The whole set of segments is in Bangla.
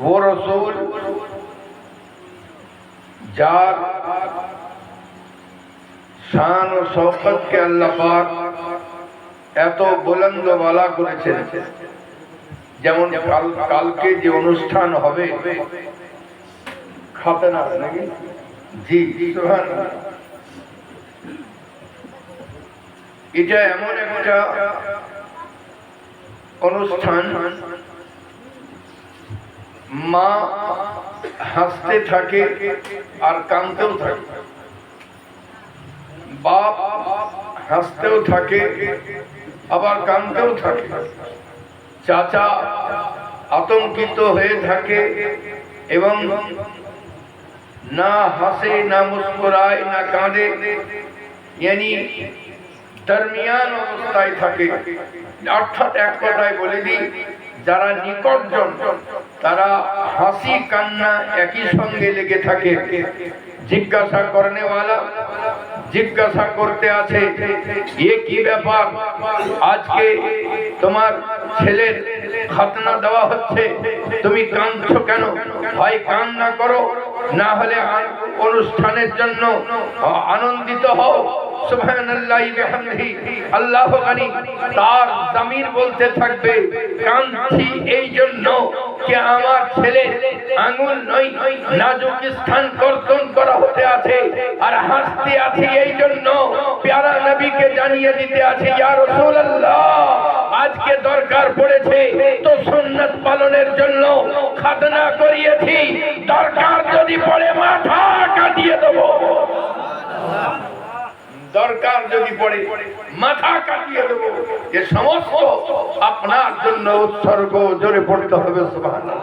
वो रसूल जार शान और शौकत के अल्लाह पाक এত বুলন্দ ওয়ালা করেছেন যেমন কালকে যে অনুষ্ঠান হবে খাতনা নাকি জি সুবহানাল্লাহ এটা এমন একটা অনুষ্ঠান মা হাসতে থাকে আর কাঁদতেও থাকে বাপ হাসতেও থাকে আবার কাঁদতেও থাকে চাচা আতঙ্কিত হয়ে থাকে এবং না হাসে না মুস্কুরায় না কাঁদে यानी দরমিয়ান অবস্থায় থাকে অর্থাৎ এক কথায় বলে দিই যারা নিকটজন তারা হাসি কান্না একই সঙ্গে লেগে থাকে জিজ্ঞাসা করনে वाला জিজ্ঞাসা করতে আছে ये কি ব্যাপার আজকে তোমার ছেলের খাতনা দেওয়া হচ্ছে তুমি কাঁদছো কেন হয় কান্না করো না হলে অনুষ্ঠানের জন্য আনন্দিত হও সুবহানাল্লাহি বিহামদিহি আল্লাহু গানি তার জমির বলতে থাকবে কাঁদছি এই জন্য যে আমার ছেলে আঙ্গুল নয় নাজুক স্থান কর্তন করা হতে আছে আর হাসতে আছে এই জন্য প্যারা নবীকে জানিয়ে দিতে আছে ইয়া রাসূলুল্লাহ আজকে দরকার পড়েছে তো সুন্নাত পালনের জন্য খাতনা করিয়েছি দরকার যদি পড়ে মাথা কাটিয়ে দেব দরকার যদি পড়ে মাথা কাটিয়ে দেব এ সমস্ত আপনার জন্য উৎসর্গ জোরে পড়তে হবে সুবহানাল্লাহ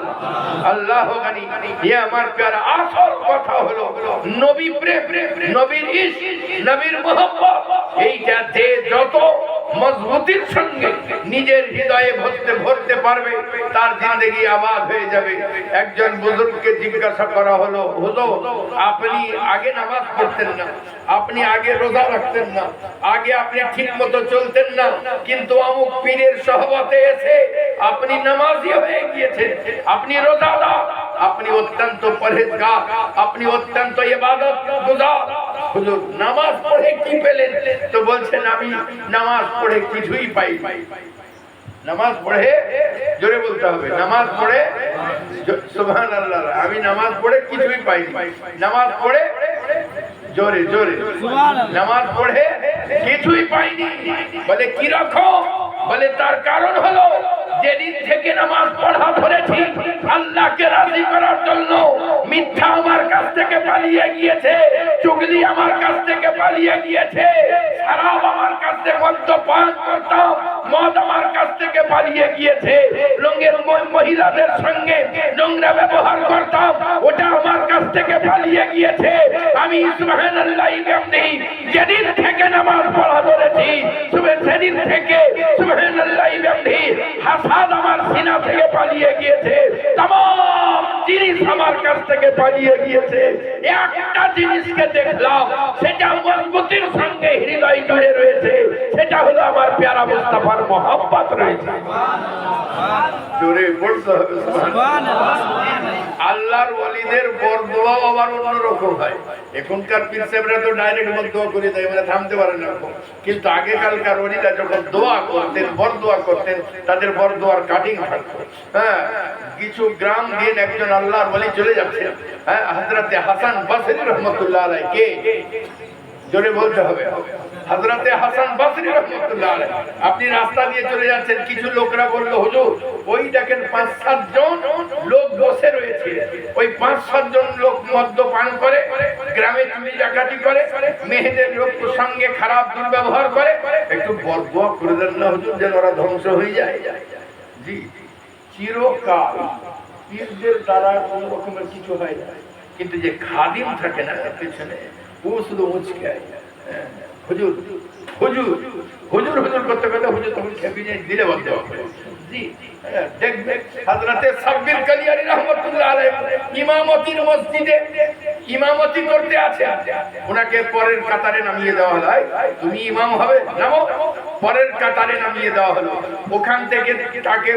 আল্লাহু গানি এ আমার প্যারা আসল কথা হলো নবী প্রেম নবীর ইশক নবীর মোহব্বত এইটা যে যত মজবুতির সঙ্গে নিজের হৃদয়ে ভরতে পারবে তার জিন্দেগি আবাদ হয়ে যাবে একজন বুজুর্গকে জিজ্ঞাসা করা হলো হুজুর আপনি আগে নামাজ পড়তেন না আপনি আগে রোজা রাখতেন না আগে আপনি ঠিকমতো চলতেন না কিন্তু অমুক পীরের সহবতে এসে আপনি নামাজি হয়ে গিয়েছেন আপনি রোজাদার আপনি অত্যন্ত পরহেজগার আপনি অত্যন্ত ইবাদত গুজার হুজুর নামাজ পড়ে কি পেলেন তো বলছেন আমি নামাজ পড়ে কিছুই পাই নামাজ পড়ে জোরে বলতে হবে নামাজ পড়ে সুবহানাল্লাহ আমি নামাজ পড়ে কিছুই পাই নামাজ পড়ে জোরে জোরে নামাজ পড়ে কিছুই পাইনি বলে কি রকম বলে তার কারণ হলো যেদিন থেকে নামাজ পড়া ধরেছি আল্লাহকে রাজি করার জন্য মিথ্যা আমার কাছ থেকে পালিয়ে গিয়েছে চুগলি আমার কাছ থেকে পালিয়ে গিয়েছে শরাব আমার কাছ থেকে মদ্যপান করতাম মদ আমার কাছ থেকে পালিয়ে গিয়েছে রঙের মহিলাদের সঙ্গে নোংরা ব্যবহার করতাম ওটা আমার কাছ থেকে পালিয়ে গিয়েছে আমি সুবহানাল্লাহি বিহামদিহি যেদিন থেকে নামাজ পড়া ধরেছি সেদিন থেকে সুবহানাল্লাহি বিহামদিহি হাসাদ আমার সিনা থেকে পালিয়ে গিয়েছে तमाम জিনিস আমার কাছ থেকে পালিয়ে গিয়েছে একটা জিনিসকে দেখলাম সেটা মজবুতির সঙ্গে হৃদয় জুড়ে রয়েছে সেটা হলো আমার প্যারা মুস্তাফার মোহাব্বত রয়েছে জোরে বলতে হবে সুবহানাল্লাহ আল্লাহর ওলিদের বরদোয়া আবার অন্যরকম হয় এখনকার পীর সাহেবরা তো ডাইরেক্ট বরদোয়া করে দেয় মানে থামতে পারে না কিন্তু আগে কালকার ওলিরা যখন দোয়া করতেন বরদোয়া করতেন তাদের বরদোয়ার কাটিং থাকতো হ্যাঁ কিছু গ্রাম দিয়ে একজন আল্লাহর ওলি চলে যাচ্ছে হ্যাঁ হযরতে হাসান বসরি রহমাতুল্লাহ আলাইহি কে জোরে বলতে হবে হযরতে হাসান বসরি রাহমাতুল্লাহ আলাইহি আপনি রাস্তা দিয়ে চলে যাচ্ছেন কিছু লোকরা বলল হুজুর ওই দেখেন 5-7 জন লোক বসে রয়েছে ওই 5-7 জন লোক মদ্যপান করে গ্রামে চুরি ডাকাতি করে মেয়েদের লোক সঙ্গে খারাপ দুর্ব্যবহার করে একটু বরদোয়া করে দেন না হুজুর যেন ওরা ধ্বংস হয়ে যায় জি চিরকাল পীরদের দ্বারা কোন রকমের কিছু হয় না কিন্তু যে খাদিম থাকে না পেছনে ও শুধু মুচকে হুজুর হুজুর হুজুর হুজুর করতে করতে হুজুর তখন খেপে যায় দিলে বলতে হবে জি দেখবে হযরতে সাব্বির কালিয়ানী রাহমাতুল্লাহ আলাইহি ইমামতির মসজিদে ইমামতি করতে আছে, ওনাকে পরের কাতারে নামিয়ে দেওয়া হলো, তুমি ইমাম হবে, নামো। পরের কাতারে নামিয়ে দেওয়া হলো। ওখান থেকে তাকে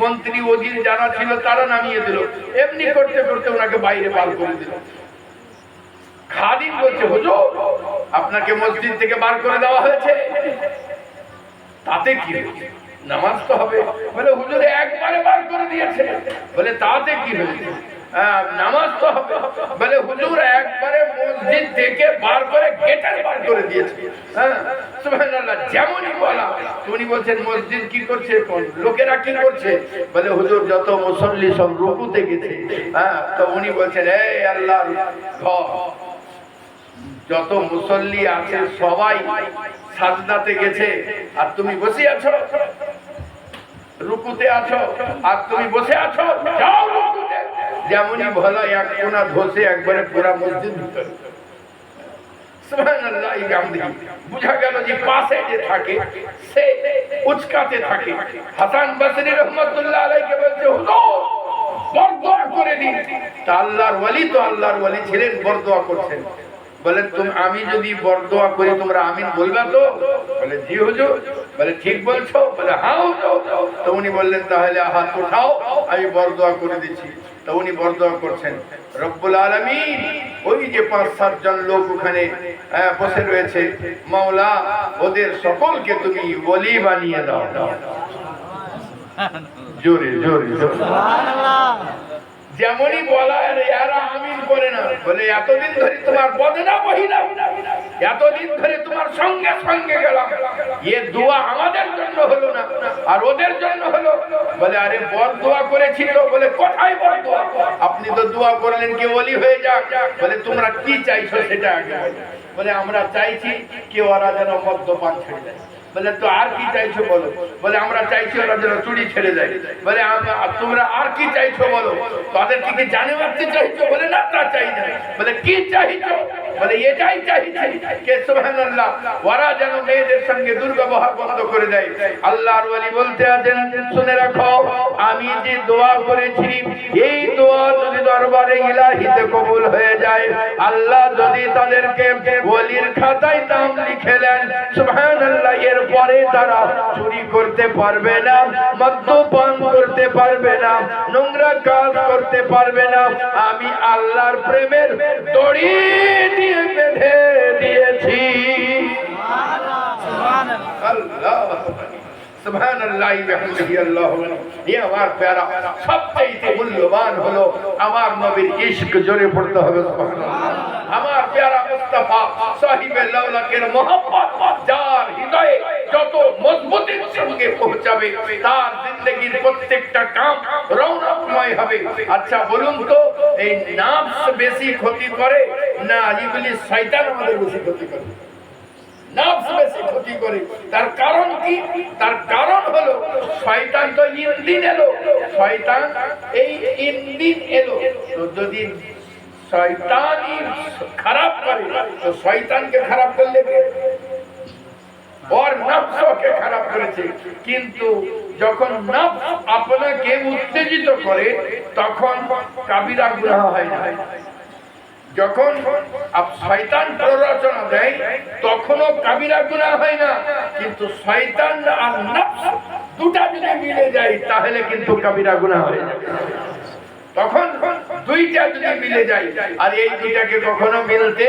মন্ত্রী ওজির যারা ছিল তারা নামিয়ে দিল। এমনি করতে করতে ওনাকে বাইরে বার করে দিল। খাদিম বলছে, হুজুর আপনাকে মসজিদ থেকে বার করে দেওয়া হয়েছে, তাতে কি হয়েছে? নামাজ তো হবে। বলে হুজুর একবারে বার করে দিয়েছে। বলে তাতে কি হয়েছে? নামাজ তো হবে। বলে হুজুর একবারে মসজিদ থেকে বার করে গেটে বার করে দিয়েছে। সুবহানাল্লাহ। যেমনই বলা উনি বলছেন মসজিদ কি করছে, লোকেরা কি করছে? বলে হুজুর যত মুসল্লি সব রুকুতে গেছে। তো উনি বলছেন, এই আল্লাহর ঘর, যত মুসল্লি আছে সবাই সাজদাতে গেছে আর তুমি বসে আছো, রুকুতে আছো আর তুমি বসে আছো, যাও রুকুতে। যেমনই ভলা এক কোণা ধসে একবারে পুরা মসজিদ ভিতরে। সুবহানাল্লাহ। বুঝা গেল যে পাশে যে থাকে সে উচকাতে থাকে। হাসান বসরি রহমাতুল্লাহ আলাইহি বলছে, হুজুর বরদোয়া করে দিন। তা আল্লাহর ওয়ালি তো আল্লাহর ওয়ালি ছিলেন, বরদোয়া করছেন। বলে তুমি আমি যদি বরদোয়া করি তোমরা আমিন বলবা তো? বলে জি হুজুর। বলে ঠিক বলছো? বলে হ্যাঁ হুজুর। তো উনি বললেন তাহলে হাত উঠাও, আমি বরদোয়া করে দিচ্ছি। তো উনি বরদোয়া করছেন, রব্বুল আলামিন ওই যে 5-7 জন লোক ওখানে বসে রয়েছে, মাওলা ওদের সকলকে তুমি ওলি বানিয়ে দাও। জোরে জোরে সুবহানাল্লাহ। যেমনই বলা এরা আমিন করে না। বলে এতদিন ধরে তোমার বদনাম হইলাম, এতদিন ধরে তোমার সঙ্গে সঙ্গে গেলাম, এ দোয়া আমাদের জন্য হলো না আর ওদের জন্য হলো। বলে আরে বরদোয়া করেছি তো। বলে কোথায় বরদোয়া? আপনি তো দোয়া করলেন কি ওলি হয়ে যাক। বলে তোমরা কি চাইছো সেটা আগে বলো। বলে আমরা চাইছি কি ওরা যেন মদ্যপান ছেড়ে দেয়। বলে তো আর কি চাইছো বলো। বলে আমরা চাইছি ওরা যেন চুরি ছেড়ে যায়। বলে তোমরা আর কি চাইছো বলো। তাদের কি জানে মারতে চাইছো? বলে না তা চাই না। বলে কি চাইছো? বলে এটাই চাইছি কে সুবহানাল্লাহ ওরা যেন মেয়েদের সঙ্গে দুর্ব্যবহার বন্ধ করে দেয়। আল্লাহর ওয়ালি বলতে আছেন, শুনে রাখো আমি যে দোয়া করেছি এই দোয়া যদি দরবারে ইলাহিতে কবুল হয়ে যায়, আল্লাহ যদি তাদেরকে ওলির খাতায় নাম লিখে দেন, সুবহানাল্লাহ, এর পরে তারা চুরি করতে পারবে না, মদ্যপান করতে পারবে না, নোংরা কাজ করতে পারবে না। আমি আল্লাহর প্রেমের দড়ি দিয়ে বেঁধে দিয়েছি। সুবহানাল্লাহ সুবহানাল্লাহ বিহামদিহি আল্লাহু আকবার। এ আমার প্যারা সবচেয়ে মূল্যবান হলো আমার নবীর ইশক। জোরে পড়তে হবে সুবহানাল্লাহ। আমার প্যারা মুস্তাফা সাহিবে লাউলাকের মোহাম্মত যার হৃদয়ে যত মজবুতির সঙ্গে পৌঁছাবে তার জিন্দেগীর প্রত্যেকটা কাম রৌনকময় হবে। আচ্ছা বলুন তো, এই নফস বেশি ক্ষতি করে না ইবলিস শয়তান আমাদের বেশি ক্ষতি করে? নফস বেশি ক্ষতি করে। তার কারণ কি? তার কারণ হলো শয়তান তো ইঞ্জিন এলো, শয়তান এই ইঞ্জিন এলো। তো যদি শয়তানই খারাপ করে তো শয়তানকে খারাপ করলে ওর নফসকে খারাপ করেছে। কিন্তু যখন নফস আপনাকে উত্তেজিত করে তখন কাবিরা গুনাহ হয় না। যখন শয়তান প্ররোচনা দেয় তখনও কাবিরা গুনাহ হয় না। কিন্তু শয়তান আর নফস দুটা যদি মিলে যায় তাহলে কিন্তু কাবিরা গুনাহ হয়ে যায়। তখন দুইটা যদি মিলে যায়, আর এই দুইটাকে কখনো মিলতে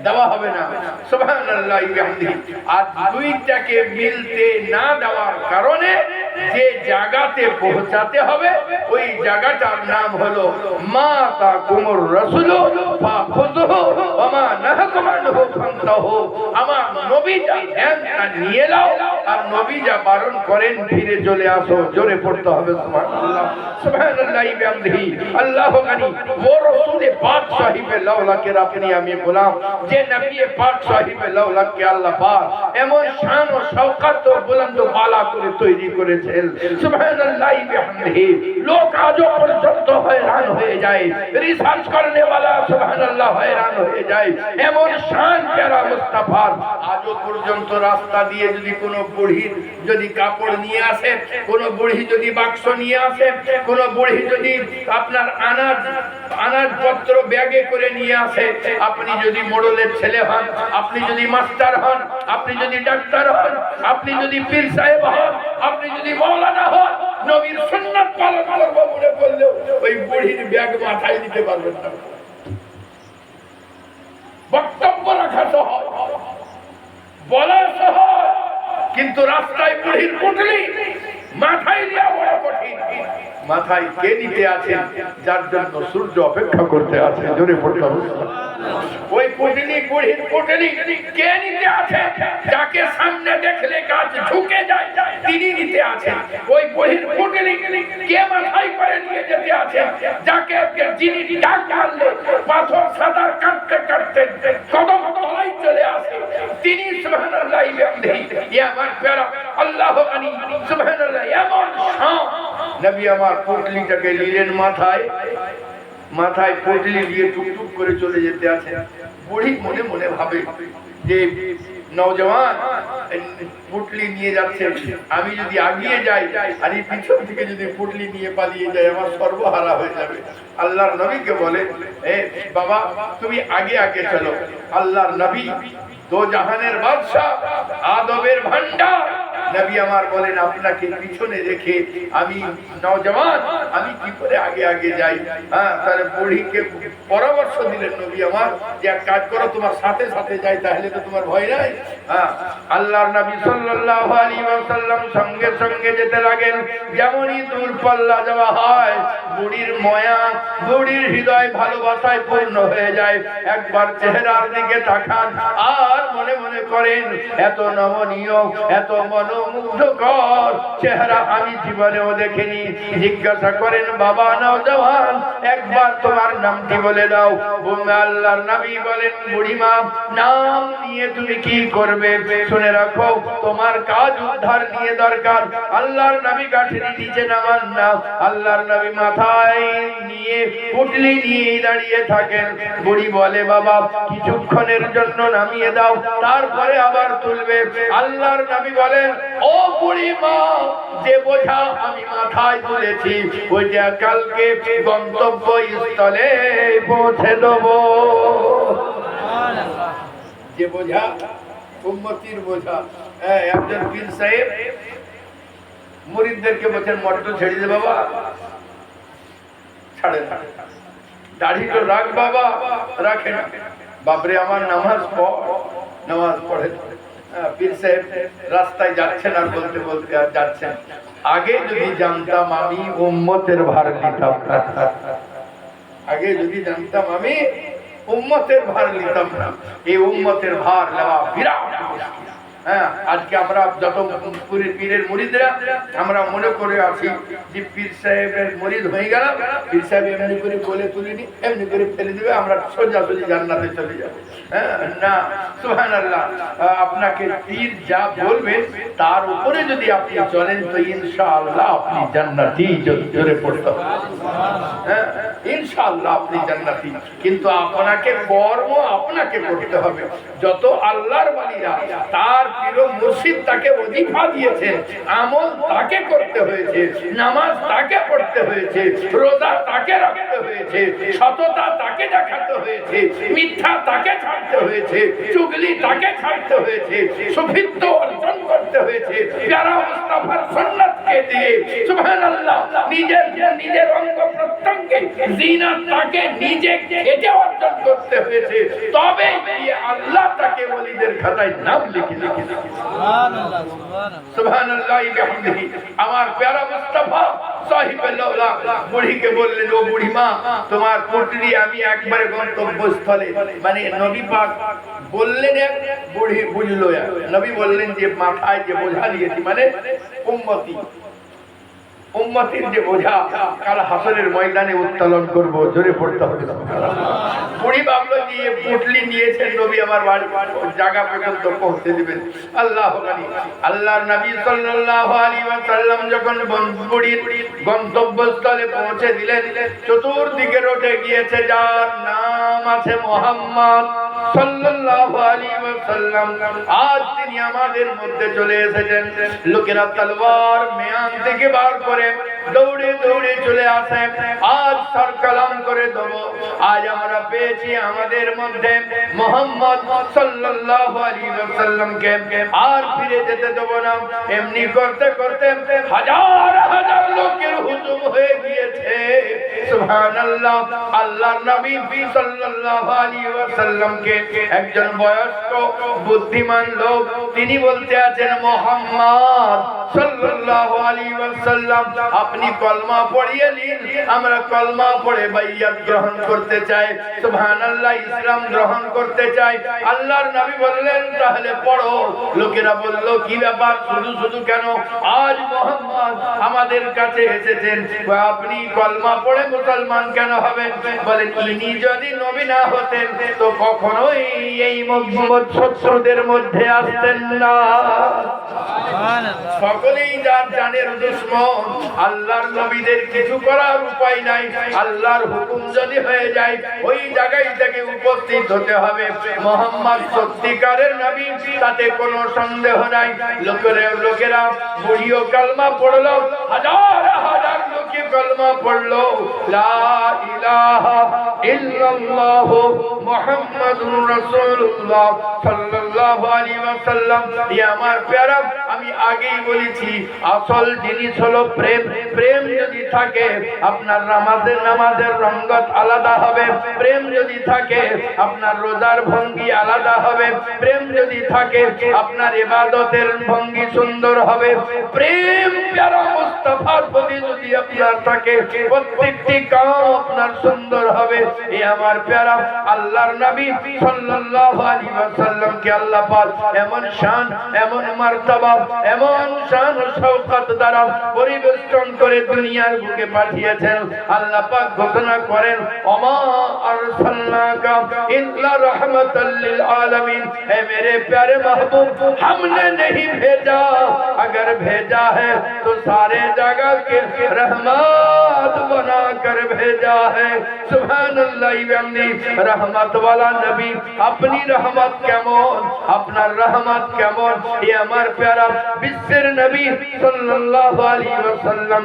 দেওয়া হবে না। সুবহানাল্লাহ বিহামদিহি। আর দুইটাকে মিলতে না দেওয়ার কারণে যে জায়গাতে পৌঁছাতে হবে ওই জায়গাটার নাম হলো মা তাকুমুর রাসূল ফাখুযুহু ওয়া মা নাহাকুম আনহু ফান্তাহু। আমার নবী যা দেন তা নিয়ে নাও, আর নবী যা বারণ করেন ফিরে চলে আসো। জোরে পড়তে হবে সুবহানাল্লাহ সুবহানাল্লাহ বিহামদিহি। আল্লাহু গানি ও রাসূল পাক সাহিবে লাউলাকের আপনি আমি গোলাম। যে নবী পাক সাহিবে লাউলাকে আল্লাহ পাক এমন শান ও শওকত ও বুলন্দ বালা করে তৈরি করে করেছেন। সুবহানাল্লাহি বিহামদিহি। লোক আজও পর্যন্ত হয়রান হয়ে যায়, রিসার্চ করনে वाला সুবহানাল্লাহ হয়রান হয়ে যায়। এমন শান প্যারা মুস্তাফার আজও পর্যন্ত রাস্তা দিয়ে যদি কোনো বুড়ির যদি কাপড় নিয়ে আসে, কোনো বুড়ি যদি বাক্স নিয়ে আসে, কোনো বুড়ি যদি আপনার আনাজ পত্র ব্যাগে করে নিয়ে আসে, আপনি যদি মোড়লের ছেলে হন, আপনি যদি মাস্টার হন, আপনি যদি ডাক্তার হন, আপনি যদি পীর সাহেব হন, আপনি যদি মাওলানা হন, নবীর সুন্নাত পালন করব বলে বললেও ওই বুড়ির ব্যাগ মাথায় দিতে পারবেন না। বক্তব্য রাখা সহজ, বলা সহজ, কিন্তু রাস্তায় বুড়ির পুটলি মাথায় দেওয়া বড় কঠিন। মাথায় কে নিতে আছেন? যার জন্য সূর্য অপেক্ষা করতে আছে। জোরে পড়তে হবে। ওই পুটলি, বুড়ির পুটলি কে নিতে আছে? যাকে সামনে দেখলে গাছ ঝুঁকে যায় তিনি নিতে আছেন। ওই বুড়ির পুটলি কে মাথায় করে নিয়ে যেতে আছে? যাকে যিনি ডাক মারলে পাথর সাঁতার কাটতে কাটতে কদম তলায় চলে আসে তিনি। সুবহানাল্লাহ ইয়া আমার প্যারা আল্লাহ আনি সুবহানাল্লাহ। এমন নবী আমার পুটলিটাকে নিলেন মাথায়, মাথায় পুটলি দিয়ে টুকটুক করে চলে যেতে আছে। বুড়ি মনে মনে ভাবে যে নওজওয়ান পুটলি নিয়ে যাচ্ছে, আমি যদি আগিয়ে যাই আর এই পিছন থেকে যদি পুটলি নিয়ে পালিয়ে যাই আমার সর্বহারা হয়ে যাবে। আল্লাহর নবীকে বলে, এ বাবা তুমি আগে আগে চলো। আল্লাহর নবী দো জাহানের বাদশা, আদবের ভান্ডার নবী আমার বলেন, আপনাকে পিছনে রেখে আমি নওজওয়ান আমি কি করে আগে আগে যাই? হ্যাঁ, তাহলে বুড়িকে পরামর্শ দিলেন নবী আমার যে এক কাজ করো, তোমার সাথে সাথে যাই, তাহলে তো তোমার ভয় নাই। হ্যাঁ, আল্লাহর নবী সাল্লাল্লাহু আলাইহি ওয়াসাল্লাম সঙ্গে সঙ্গে যেতে লাগেন। যেমনই দূর পাল্লা যাওয়া হয়, বুড়ির মায়া, বুড়ির হৃদয় ভালোবাসায় পূর্ণ হয়ে যায়। একবার চেহারার দিকে তাকান আর মনে মনে করেন, এত নমনীয়, এত মনোমুগ্ধকর চেহারা আমি জীবনেও দেখিনি। জিজ্ঞাসা করেন, বাবা নওজওয়ান একবার তোমার নামটি বলে দাও। আল্লাহর নবী বলেন, বুড়িমা নাম নিয়ে তুমি কি করবে? শুনে রাখো, তোমার কাজ উদ্ধার নিয়ে দরকার। আল্লাহর নবী গাঠরি নিচে নামান না, আল্লাহর নবী মাথায় নিয়ে পুটলি নিয়ে দাঁড়িয়ে থাকেন। বুড়ি বলে, বাবা কিছুক্ষণের জন্য নামিয়ে দাও, তারপরে আবার তুলবে। আল্লাহর নবী বলেন, ও বুড়িমা, যে বোঝা আমি মাথায় তুলেছি ওইটা কালকে গন্তব্য স্থলে পৌঁছে দেব। যে বোঝা উম্মতির বোঝা। একজন পীর সাহেব মুরিদদেরকে বলছেন, মোটর ছেড়ে দে বাবা, ছাড়ে না। দাড়ি তো রাখ বাবা, রাখে না। বাপরে আমার নামাজ পড়, নামাজ পড়ে। পীর সাহেব রাস্তায় যাচ্ছেন আর বলতে বলতে আর যাচ্ছেন, আগে যদি জানতাম আমি উম্মতের ভার নিতাম না, আগে যদি জানতাম আমি উম্মতের ভার নিতাম না। এই উম্মতের ভার নেওয়া বিরাট মুশকিল। হ্যাঁ, আজকে আমরা যত পীরের মুরিদরা আমরা মনে করে আছি যে পীর সাহেবের মুরিদ হয়ে গেলাম, পীর সাহেব এমনি করে বলে তুলিনি, এমনি করে ফেলে দিবে, আমরা সোজাসুজি জান্নাতে চলে যাবো। হ্যাঁ না, সুবহানাল্লাহ। আপনাকে পীর যা বলবে তার উপরে যদি আপনি চলেন তো ইনশাআল্লাহ আপনি জান্নাতি। জোরে পড়তে হবে। হ্যাঁ, ইনশাআল্লাহ আপনি জান্নাতি। কিন্তু আপনাকে কর্ম আপনাকে করতে হবে। যত আল্লাহর ওয়ালিরা তার পীর মুর্শিদ তাকে ওজিফা দিয়েছেন, আমল তাকে করতে হয়েছে, নামাজ তাকে পড়তে হয়েছে, রোজা তাকে রাখতে হয়েছে, সততা তাকে দেখাতে হয়েছে, মিথ্যা তাকে ছাড়তে হয়েছে, চুগলি তাকে ছাড়তে হয়েছে, সুফিত্ব অর্জন করতে হয়েছে, প্যারা মুস্তাফার সুন্নাতকে দিয়ে সুবহানাল্লাহ নিজের অঙ্গ প্রত্যঙ্গে জিনাত তাকে নিজে কেটে অর্জন করতে হয়েছে। তবে আল্লাহ তাকে ওলিদের খাতায় নাম লিখে লিখে। সুবহানাল্লাহ, সুবহানাল্লাহ বিহামদিহি। আমার প্যারা মুস্তাফা সাহিবে লওলা বুড়িকে বললেন, ও বুড়িমা তোমার পুটলি আমি একবারে গন্তব্যস্থলে, মানে নবী পাক বললেন, বুড়ি বুঝলো। নবী বললেন যে মাথায় যে বোঝা দিয়েছি মানে উম্মতি, উম্মতের যে বোঝা কাল হাসরের ময়দানে উত্তোলন করব, জোরে পড়তে হবে। বুড়ি বাবলো দিয়ে পুটলি নিয়েছেন নবী আমার বাড়ি জায়গা পর্যন্ত পৌঁছে দিবেন। আল্লাহ জানি আল্লাহর নবী সাল্লাল্লাহু আলাইহি ওয়াসাল্লাম যখন বুড়ির গন্তব্যস্থলে পৌঁছে দিলেন, চতুর্দিকে রটে গিয়েছে যার নাম আছে মুহাম্মদ সাল্লাল্লাহু আলাইহি ওয়াসাল্লাম। আজ তিনি আমাদের মধ্যে চলে এসেছেন। লোকেরা তলোয়ার মিয়ান থেকে বার করে দৌড়ে দৌড়ে চলে আসে, আজ সর কালাম করে দেব। আজ আমরা পেয়েছি আমাদের মধ্যে মুহাম্মদ সাল্লাল্লাহু আলাইহি ওয়াসাল্লামকে, আর ফিরে যেতে দেব না। এমনি করতে করতে হাজার হাজার লোকের হুজুম হয়ে গিয়েছে। সুবহানাল্লাহ। আল্লাহর নবী সাল্লাল্লাহু আলাইহি ওয়াসাল্লামকে একজন বয়স্ক বুদ্ধিমান লোক তিনি বলতে আছেন, মুহাম্মদ সাল্লাল্লাহু আলাইহি ওয়াসাল্লাম আপনি কলমা পড়িয়ে নিন, আমরা কলমা পড়ে বাইয়াত গ্রহণ করতে চাই, সুবহানাল্লাহ, ইসলাম গ্রহণ করতে চাই। আল্লাহর নবী বললেন তাহলে পড়ো। লোকেরা বলল কি ব্যাপার, শুধু শুধু কেন? আজ মুহাম্মদ আমাদের কাছে এসেছেন, আপনি কলমা পড়ে মুসলমান কেন হবেন? বলেন ইনি যদি নবী না হতেন তো কখনোই এই মুহাম্মদ শত্রুদের মধ্যে আসতেন না। সকলেই যার জানের দুশমন। আল্লাহর নবীদের কিছু করার উপায় নাই। আল্লাহর হুকুম যদি হয়ে যায় ওই জায়গায় থেকে উপস্থিত হতে হবে। মুহাম্মদ সত্যিকারের নবী, তাতে কোনো সন্দেহ নাই। লোকেরা বুড়িও কালমা পড়লো, হাজার হাজার লোকে কালমা পড়লো, লা ইলাহা ইল্লাল্লাহু মুহাম্মাদুর রাসূলুল্লাহ সাল্লাল্লাহু আলাইহি ওয়াসাল্লাম। ইয়া আমার প্যারা, আমি আগেই বলেছি আসল জিনিস হলো প্রেম। প্রেম যদি থাকে আপনার নামাজের রঙ্গত আলাদা হবে। প্রেম যদি থাকে আপনার রোজার ভঙ্গি আলাদা হবে। প্রেম যদি থাকে আপনার ইবাদতের ভঙ্গি সুন্দর হবে। প্রেম প্যারা মুস্তাফার প্রতি যদি আপনার থাকে প্রত্যেকটি কাম আপনার সুন্দর হবে। এই আমার প্যারা আল্লাহর নবী সাল্লাল্লাহু আলাইহি ওয়াসাল্লামকে আল্লাহ পাক এমন শান, এমন মার্তবা, এমন শান ও শওকত দ্বারা পরিবেষ্টন করে দুনিয়ার বুকে পাঠিয়েছেন। আল্লাহ পাক ঘোষণা করেন, ওমা আরসালনাকা ইল্লা রাহমাতাল লিল আলামিন। হে মেরে प्यारे महबूब, हमने नहीं भेजा, अगर भेजा है तो सारे जगह के रहमत बना कर भेजा है। सुभान अल्लाह। रहमत वाला नबी, अपनी रहमत केमन, अपना रहमत केमन, ये আমার প্যারা বিশ্বের নবী সাল্লাল্লাহু আলাইহি ওয়াসাল্লাম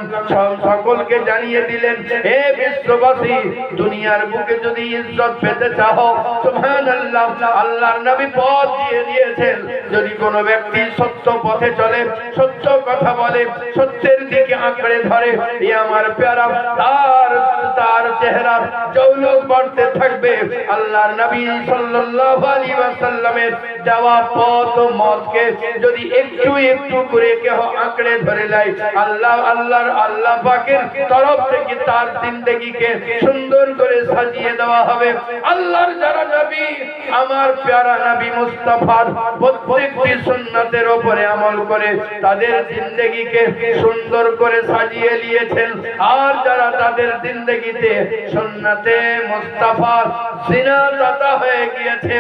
সকলকে জানিয়ে দিলেন, হে বিশ্ববাসী, দুনিয়ার বুকে যদি ইজ্জত পেতে চাও, সুবহানাল্লাহ, আল্লাহর নবী পথ দিয়ে দিয়েছেন। যদি কোনো ব্যক্তি সত্য পথে চলে, সত্য কথা বলে, সত্যের দিকে আঁকড়ে ধরে, এ আমার প্যারা তার চেহারা জৌলত বাড়তে থাকবে। আল্লাহর নবী সাল্লাল্লাহু আলাইহি ওয়াসাল্লামের দেওয়া পথ মতকে যদি একটু একটু করে কেউ আঁকড়ে ধরে নেয়, আল্লাহ পাকের তরফ থেকে তার জিন্দেগিকে সুন্দর করে সাজিয়ে দেওয়া হবে। আল্লাহর যারা নবী, আমার প্যারা নবী মুস্তাফার প্রত্যেকটি সুন্নতের উপরে আমল করে তাদের জিন্দেগিকে সুন্দর করে সাজিয়ে নিয়েছেন। আর যারা তাদের জিন্দেগিতে সুন্নতে মুস্তাফা জিনাদাতা হয়ে গিয়েছে,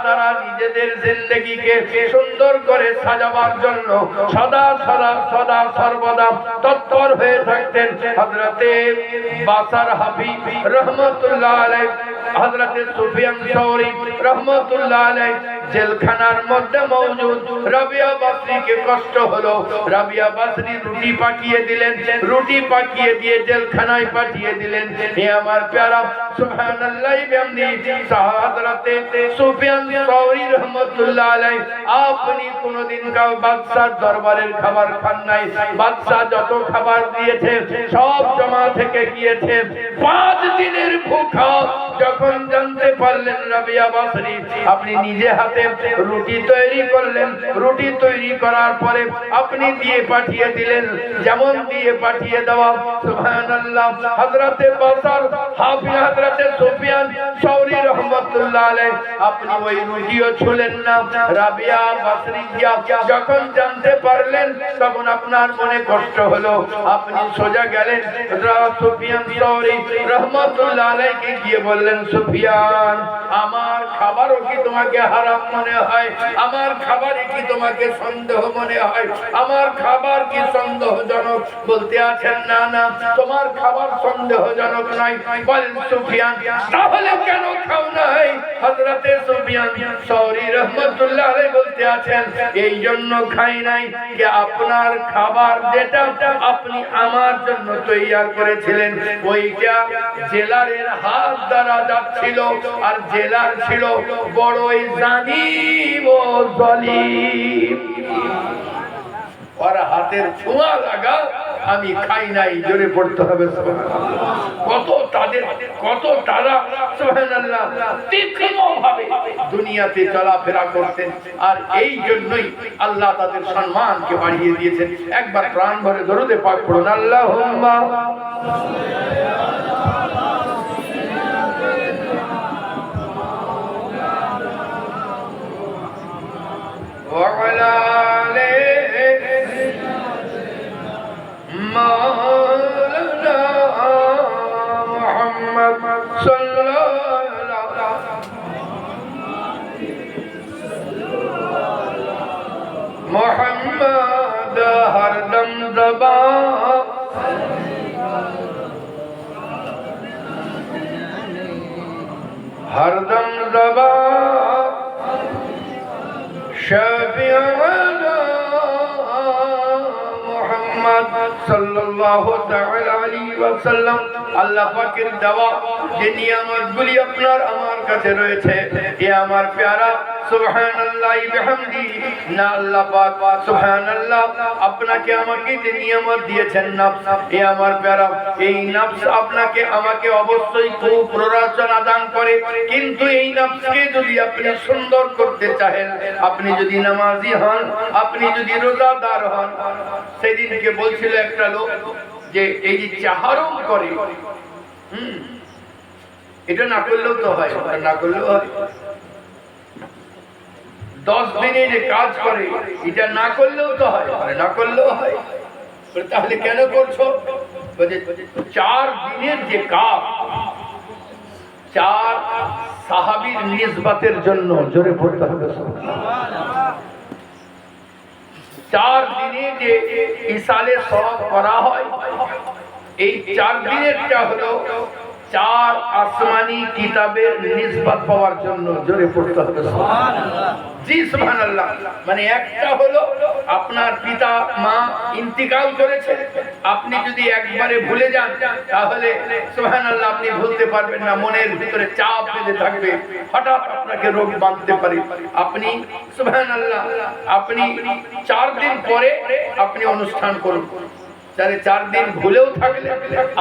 তারা নিজেদের জিন্দেগিকে সুন্দর করে সাজাবার জন্য সদা সর্বদা তৎপর হয়ে থাকতেন। হযরতে বাসার হাফিজ রহমাতুল্লাহ আলাইহি, হযরতে সুফিয়ান সাওরী রহমাতুল্লাহ আলাইহি জেলখানার মধ্যে মওজুদ। রাবিয়া বাসরীকে কষ্ট হলো, রাবিয়া বাসরী রুটি পাঠিয়ে দিলেন, রুটি পাঠিয়ে দিয়ে জেলখানায় পাঠিয়ে দিলেন। হে আমার প্যারা, সুবহানাল্লাহ বিহামদি, হযরতে সুফিয়ান সাওরী রহমাতুল্লাহ আলাইহি, আপনি কোনদিন কাউ বাদশার দরবারের খাবার খান নাই। বাদশা যত খাবার দিয়েছে সব জমা থেকে গিয়েছে। 5 দিনের ভুখা যখন জানতে পারলেন রাবিয়া বাসরি আপনি নিজে হাতে রুটি তৈরি করলেন, রুটি তৈরি করার পরে আপনি দিয়ে পাঠিয়ে দিলেন, যেমন দিয়ে পাঠিয়ে দেওয়া সুবহানাল্লাহ হযরতে বাসার হাফিজ হযরতে সুফিয়ান সাউরি রাহমাতুল্লাহ আলাইহি আপনি ওই রুটিও ছুলেন না। রাবিয়া বাসরি যখন জানতে পারলেন তখন আপনার মনে কষ্ট হলো, আপনি সোজা গেলেন সুফিয়ান সাউরি রাহমাতুল্লাহ আলাইহি গিয়ে বললেন, সুফিয়ান আমার খাবারও কি তোমাকে হারাম মনে হয়? আমার খাবারে কি তোমাকে সন্দেহ মনে হয়? আমার খাবার কি সন্দেহজনক? বলতে আছেন না না তোমার খাবার সন্দেহজনক নয়। বলেন সুফিয়ান তাহলে কেন খাও নাই? হযরতে সুফিয়ান সাউরি রাহমাতুল্লাহ আলাইহি বলতে আছেন এই জন্য খাই নাই যে আপনার খাবার যেটা আপনি আমার জন্য তৈরি করেছিলেন ওইটা জেলারের হাত দ্বারা যাচ্ছিল, আর জেলার ছিল বড়ই জালিম ও জালিম, ওর হাতের ছোঁয়া লাগা আমি খাই নাই। জোরে পড়তে হবে সুবহানাল্লাহ। কত তারা সুবহানাল্লাহ তীক্ষ্ণভাবে দুনিয়াতে চলাফেরা করতেন, আর এই জন্যই আল্লাহ তাদের সম্মানকে বাড়িয়ে দিয়েছেন। একবার প্রাণ ভরে দরুদে পাক পড়ুন, আল্লাহুম্মা ওয়া আলা مولانا محمد صلى الله محمد ہر دم زبان ہر دم زبان شفیعنا সাল্লাল্লাহু তাআলা আলাইহি ওয়াসাল্লাম। আল্লাহ পাকের দেওয়া যে নিয়ামতগুলি আপনার আমার কাছে রয়েছে, এ আমার প্যারা সুবহানাল্লাহি বিহামদি না আল্লাহ পাক সুবহানাল্লাহ আপনাকে আমাকে যে নিয়ামত দিয়েছেন নফস, এ আমার প্যারা এই নফস আপনাকে আমাকে অবশ্যই খুব প্ররোচনা দান করে, কিন্তু এই নফসকে যদি আপনি সুন্দর করতে চাহেন, আপনি যদি নামাজি হন, আপনি যদি রোজাদার হন। সেদিনকে বলছিল একটা লোক যে এই যে চাহারম করে, এটা না করলেও তো হয়, না করলেও হয়। 10 দিনে যে কাজ করে এটা না করলেও তো হয়, না করলেও হয়। তাহলে কেন করছো? 4 দিনের যে কাজ, 4 সাহাবীর নিসবতের জন্য। জোরে পড়তে হবে সুবহানাল্লাহ। 4 দিনে যে ইসালে সওয়াব করা হয়, এই 4 দিনেরটা হলো 4 আসমানি কিতাবের নিসবত পাওয়ার জন্য। জোরে পড়তে হবে সুবহানাল্লাহ। জি সুবহানাল্লাহ। মানে একটা হলো আপনার পিতা মা ইন্তিকাল করেছে, আপনি যদি একবারে ভুলে যান তাহলে সুবহানাল্লাহ আপনি ভুলতে পারবেন না, মনের ভিতরে চাপ বেঁধে থাকবে, হঠাৎ আপনাকে রোগ বাঁধতে পারে। আপনি সুবহানাল্লাহ আপনি 4 দিন পরে আপনি অনুষ্ঠান করুন, তাহলে 4 দিন ভুলেও থাকলে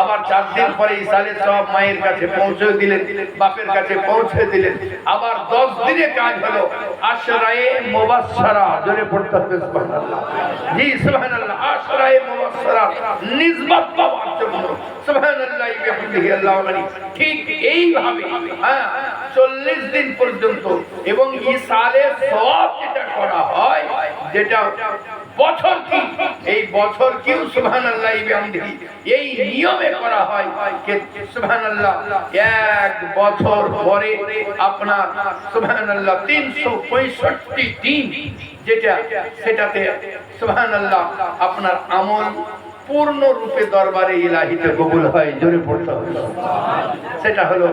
আবার 4 দিন পরে ইসালে সব মায়ের কাছে পৌঁছে দিলেন, বাপের কাছে পৌঁছে দিলেন। আবার 10 দিনে কাজ হলো আশরায়ে মুবাশশারা। জোরে পড়তে হবে সুবহানাল্লাহ। জি সুবহানাল্লাহ। আশরায়ে মুবাশশারা নিসবত পাওয়ার জন্য। সুবহানাল্লাহ বিহামদিহি আল্লাহু আকবার। ঠিক এইভাবে 40 দিন পর্যন্ত, এবং ইসালে সওয়াব যেটা করা হয়, যেটা বছর কি, এই বছর কিউ সুবহানাল্লাহ বিহামদিহি এই নিয়মে করা হয় যে সুবহানাল্লাহ 1 বছর পরে আপনার সুবহানাল্লাহ 365 দিন যেটা, সেটাতে সুবহানাল্লাহ আপনার আমল পূর্ণ রূপে দরবারে ইলাহিতে কবুল হয়। জোরে পড়তে হবে সুবহানাল্লাহ। সেটা হলো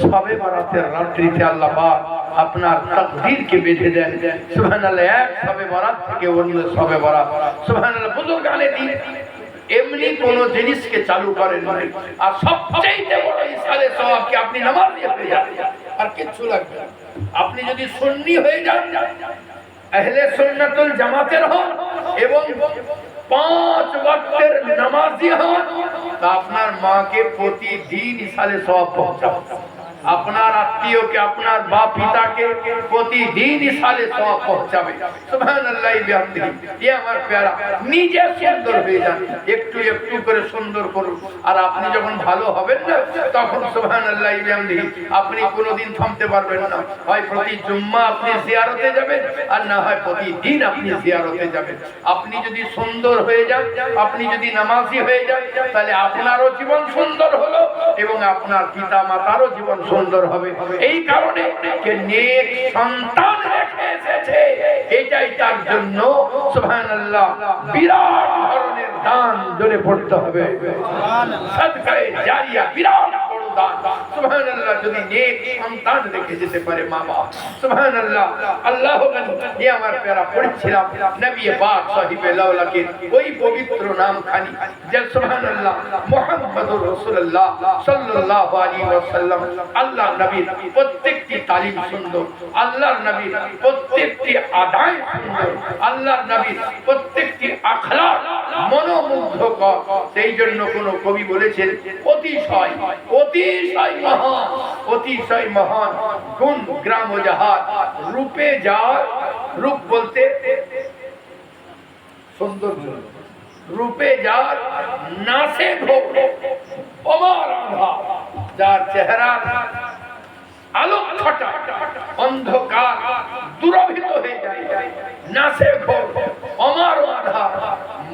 শবে বরাতের রাত্রিতে আল্লাহ পাক আপনার তাকদীরকে বেঁধে দেন সুবহানাল্লাহ। এক শবে বরাত থেকে অন্য শবে বরাত সুবহানাল্লাহ। বুজুর্গানে দিন এমনি কোন জিনিসকে চালু করেন নাই, আর সবচেয়ে বড় ইসালে সওয়াবকে আপনি নামাজি হয়ে যান, আর কিছু লাগবে না। আপনি যদি সুন্নি হয়ে যান, আহলে সুন্নাতুল জামাতের হন এবং 5 ওয়াক্তের নামাজি হন, তা আপনার মাকে প্রতিদিন ইসালে সওয়াব পৌঁছান। আপনার আত্মীয়কে, আপনার বাপ পিতাকে প্রতিদিন সালে সওয়াব পৌঁছাবে। সুবহানাল্লাহ বিহামদিহি। এ আমার প্যারা, নিজে সুন্দর হয়ে যান, একটু একটু করে সুন্দর করুন। আর আপনি যখন ভালো হবেন না, তখন সুবহানাল্লাহ বিহামদিহি আপনি কোনোদিন থামতে পারবেন না। হয় প্রতি জুম্মা আপনি জিয়ারতে যাবেন, আর না হয় প্রতিদিন আপনি জিয়ারতে যাবেন। আপনি যদি সুন্দর হয়ে যান, আপনি যদি নামাজি হয়ে যান, তাহলে আপনারও জীবন সুন্দর হলো এবং আপনার পিতা মাতারও জীবন সুন্দর হবে। এই কারণে যে নেক সন্তান রেখে এসেছে, এটাই তার জন্য সুবহানাল্লাহ বিরাট ধরনের দান জোরে পড়তে হবে। সাদকায়ে জারিয়া বিরাট বড় দান। সুবহানাল্লাহ, যদি নেক সন্তান রেখে যেতে পারে মা বাপ। সুবহানাল্লাহ, আল্লাহ এ আমার প্যারা পড়ছিলাম নবী পাক সাহিবে লাউলাকে ওই পবিত্র নাম খানি যে সুবহানাল্লাহ মুহাম্মদুর রাসূলুল্লাহ সাল্লাল্লাহু আলাইহি ওয়াসাল্লাম। আল্লাহর নবীর প্রত্যেকটি তালিম সুন্দর, আল্লাহর নবীর প্রত্যেকটি আদায় সুন্দর, আল্লাহর নবীর প্রত্যেকটি আখলাক মনোমুগ্ধকর। সেই জন্য কোন কবি বলেছেন অতিশয় অতিশয় মহান, অতিশয় মহান গুণ গ্রাম ও জাহাজ রূপে যার, রূপ বলতে সৌন্দর্য, রূপে যার নাসে ঘোর অমর আঁধার, যার চেহারা আলোক ছটা অন্ধকার দূরভীত হয়ে যায়, নাসে ঘোর অমর আঁধার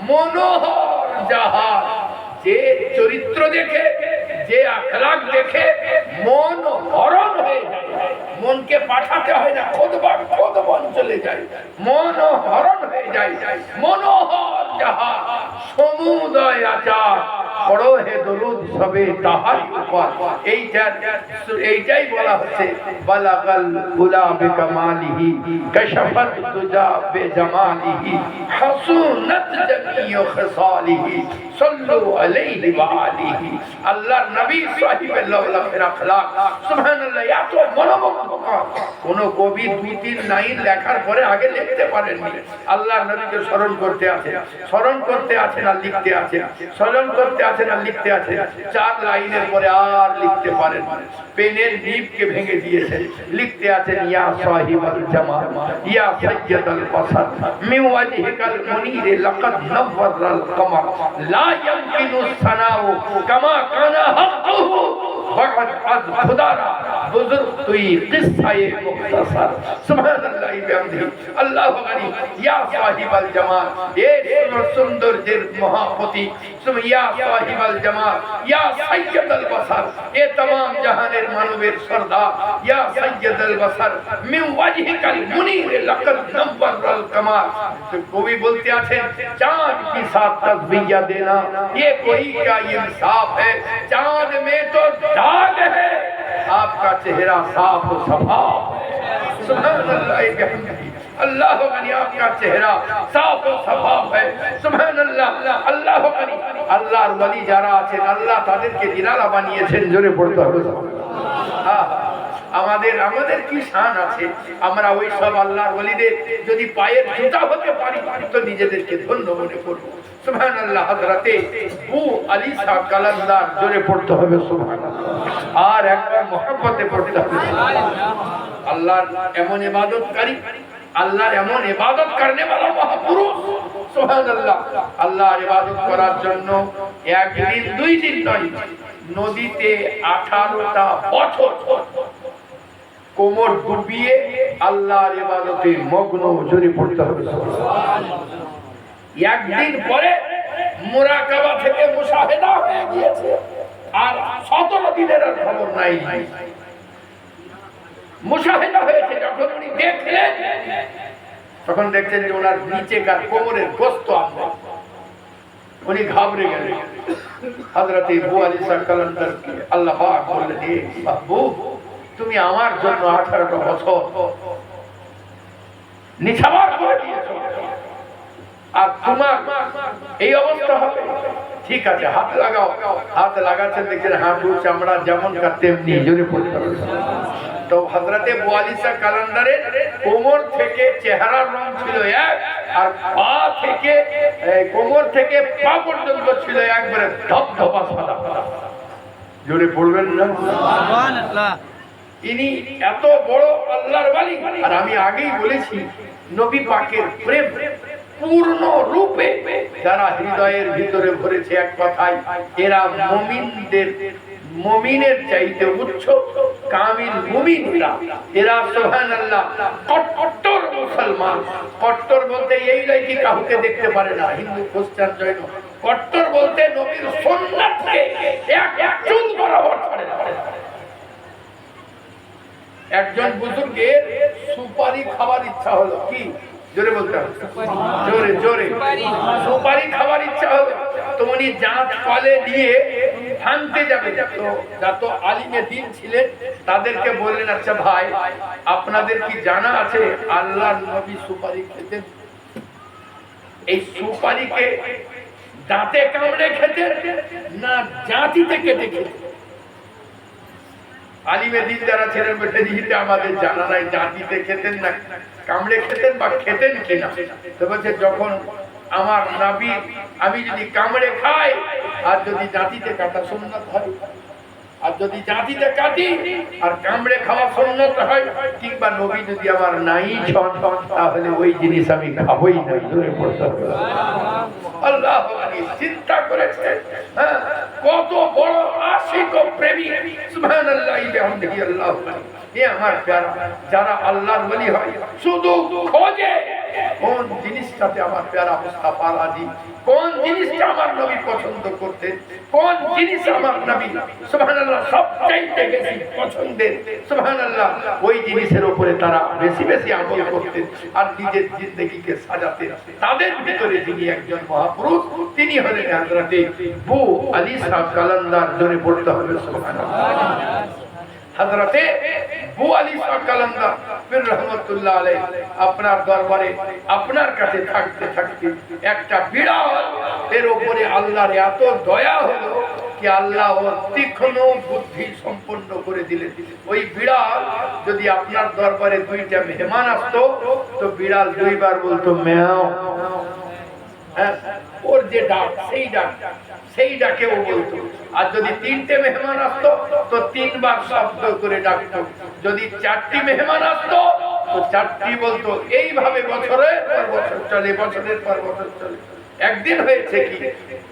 মনোহর জাহাজ। যে চরিত্র দেখে, যে আখলাক দেখে মন হরণ হয়ে যায়, মনকে পাঠাতে হয় না, খোদ মন চলে যায়, মন হরণ হয়ে যায়। মনোহর জাহাজ সমুদয় আচার পড়ো হে দরুদ সবে তাহার উপর। এইটাই বলা হচ্ছে বালাগাল গুলা বিকামালিহি কাশাফাত তুজা বিজামালিহি হাসুনাত জামিউ খিসালিহি সাল্লু আলাইহি ওয়া আলিহি। আল্লাহর নবী সাহিবে লাউলাফের আখলাক সুবহানাল্লাহ এত মনোমুগ্ধকর। কোন কবি দুই তিন লাইন লেখার পরে আগে লিখতে পারেননি। আল্লাহর নবীকে স্মরণ করতে আছেন, স্মরণ করতে আছেন আর লিখতে আছেন, স্মরণ করতে আছেন আর লিখতে আছেন। 4 লাইনের পরে আর লিখতে পারেন, পেনের নিবকে ভেঙে দিয়েছেন, লিখতে আছেন ইয়া সাহিবাল জামাল ইয়া সাইয়্যিদাল বাসার মিন ওয়াজহিকাল মুনীর লাকাদ নাওয়ারাল কমার লা ইয়ামকিনু সানাউ কামা কানা হাক্কুহু বাদ আজ খুদারা বুজুর্গ তুই কিসসায়ে মুখতাসার। সুবহানাল্লাহি বিহামদিহি। আল্লাহু গনি ইয়া সাহিবাল জামাল, এ সৌন্দর্যের মহাপতি, ইয়া সাহিবাল জামাল ইয়া সাইয়্যিদাল বাসার, এ तमाम জাহানের মানবের সরদার, ইয়া সাইয়্যিদাল বাসার মিন ওয়াজহিকাল মুনীর লাকাদ নাওয়ারাল কমার। কবি বলতে আছেন চাঁদ কি সাথ তসবিয়া দেনা ये कोई क्या इंसाफ है, चांद में तो दाग है आपका चेहरा साफ सफाफ है। सुभानअल्लाह अल्लाह गनी आपका चेहरा साफ सफाफ है। सुभानअल्लाह अल्लाह गनी। আল্লাহর ওলি যারা আছেন আল্লাহ তাদেরকে নিরালা বানিয়েছেন, জোরে পড়তে হবে। আমাদের কি শান আছে, আমরা ওই সব আল্লাহর ওলিদের যদি পায়ের জুতা হতে পারি তো নিজেদেরকে ধন্য মনে করব। সুবহানাল্লাহ। হযরতে আবু আলী শাহ কালান্দার, জোরে পড়তে হবে সুবহানাল্লাহ। আর একবার মহব্বতে পড়তে হবে। আল্লাহর এমন ইবাদতকারী, আল্লাহর এমন ইবাদত করনে वाला মহাপুরুষ সুবহানাল্লাহ। আল্লাহর ইবাদত করার জন্য একদিন দুই দিন নয়, নদীতে 18টা বছর কোমর ডুবিয়ে আল্লাহর ইবাদতে মগ্ন, জোরে পড়তে হবে সুবহানাল্লাহ। একদিন পরে মুরাকাবা থেকে মুশাহেদা হয়ে গিয়েছে, আর 17 দিনের আর খবর নাই। মুশাহেদা হয়েছে, যখন উনি দেখলেন তখন দেখছেন যে ওনার নিচেকার কোমরের গোশত আমরা, উনি ঘাবড়ে গেলেন। হযরতে আবু আলী শাহ কালান্দারকে আল্লাহ পাক বললেন, হে মাহবুব, তুমি আমার জন্য 18টা বছর নিছাবার করে দিয়েছো, আর তোমার এই অবস্থা হবে, ঠিক আছে হাত লাগাও। হাত লাগাচ্ছেন, দেখছেন হাঁটুর চামড়া যেমন কার তেমনি, জোরে পড়তে হবে। তো হযরতে আবু আলী শাহ কালান্দারের কোমর থেকে চেহারার রং ছিল এক, আর পা থেকে কোমর থেকে পা পর্যন্ত ছিল একবারে ধবধবা সাদা। জোরে পড়বেন না সুবহানাল্লাহ। ইনি এত বড় আল্লাহর ওয়ালি। আর আমি আগেই বলেছি নবী পাকের প্রেম পূর্ণ রূপে যারা হৃদয়ের ভিতরে ভরেছে, এক কথায় এরা মুমিনের চাইতে উচ্চ কামিল মুমিন। এরা সুবহানাল্লাহ কট্টর মুসলমান। কট্টর বলতে এই নয় কি কাউকে দেখতে পারে না, হিন্দু খ্রিস্টান জৈন। কট্টর বলতে নবীর সুন্নাতকে এক চুল বরাবর ছাড়ে না। একজন বুজুর্গের সুপারি খাবার ইচ্ছা হলো, কি জোরে বলতে হবে, জোরে জোরে, সুপারি খাবার ইচ্ছা হলো। তো উনি জাত কলে দিয়ে ভাঙতে যাবে, তো যত আলিমে দিন ছিলেন তাদেরকে বললেন, আচ্ছা ভাই আপনাদের কি জানা আছে আল্লাহর নবী সুপারি খেতেন? এই সুপারিকে দাঁতে কামড়ে খেতেন না জাতিতে কেটে খেতেন? আলিমে দিন যারা ছিলেন বলে দিতে আমাদের জানা নাই জাতিতে খেতেন না কামড়ে খেতেন বা খেতেন কিনা। তো বলছে যখন আমার নবী আমি যদি কামড়ে খাই আর যদি জাতিতে কাটা সুন্নাত হয়, আর যদি জাতিতে কাটি আর কামড়ে খাওয়া সুন্নাত হয়, কিংবা নবী যদি আমার নাই ছন তাহলে ওই জিনিস আমি খাবই না। জোরে পড়তে হবে আল্লাহ চিন্তা করেছে কত বড় আশিক ও প্রেমী। সুবহানাল্লাহ বিহামদিহি আল্লাহু আকবার। এ আমার প্যারা যারা আল্লাহর ওলি হয় শুধু খোঁজে কোন জিনিসটাতে আমার প্যারা মুস্তাফা রাজি, কোন জিনিসটা আমার নবী পছন্দ করতেন, কোন জিনিস আমার নবী সুবহানাল্লাহ সবচাইতে বেশি পছন্দের, সুবহানাল্লাহ ওই জিনিসের উপরে তারা বেশি বেশি আমল করতেন আর নিজের জিন্দেগিকে সাজাতেন। তাদের ভিতরে যিনি একজন মহাপুরুষ তিনি হলেন হযরতে বু আলী সাহেব কালান্দার। জোরে পড়তে হবে সুবহানাল্লাহ। হযরতে বু আলী সাহেব কালান্দার পীর রহমাতুল্লাহ আলাইহি আপনার দরবারে আপনার কাছে থাকতে থাকতে একটা বিড়াল এর উপরে আল্লাহর এত দয়া হলো কি আল্লাহ ওর তীক্ষ্ণ বুদ্ধি সম্পন্ন করে দিলেন। ওই বিড়াল যদি আপনার দরবারে দুইটা মেহমান আসতো তো বিড়াল দুইবার বলতো ম্যাও। ওর যে ডাক সেই ডাকে ও বলতো। আর যদি তিনটে মেহমান আসতো তো তিনবার শব্দ করে ডাকতো। যদি চারটি মেহমান আসতো তো চারটি বলতো। এইভাবে বছরের পর বছর চলে, বছরের পর বছর চলে। একদিন হয়েছে কি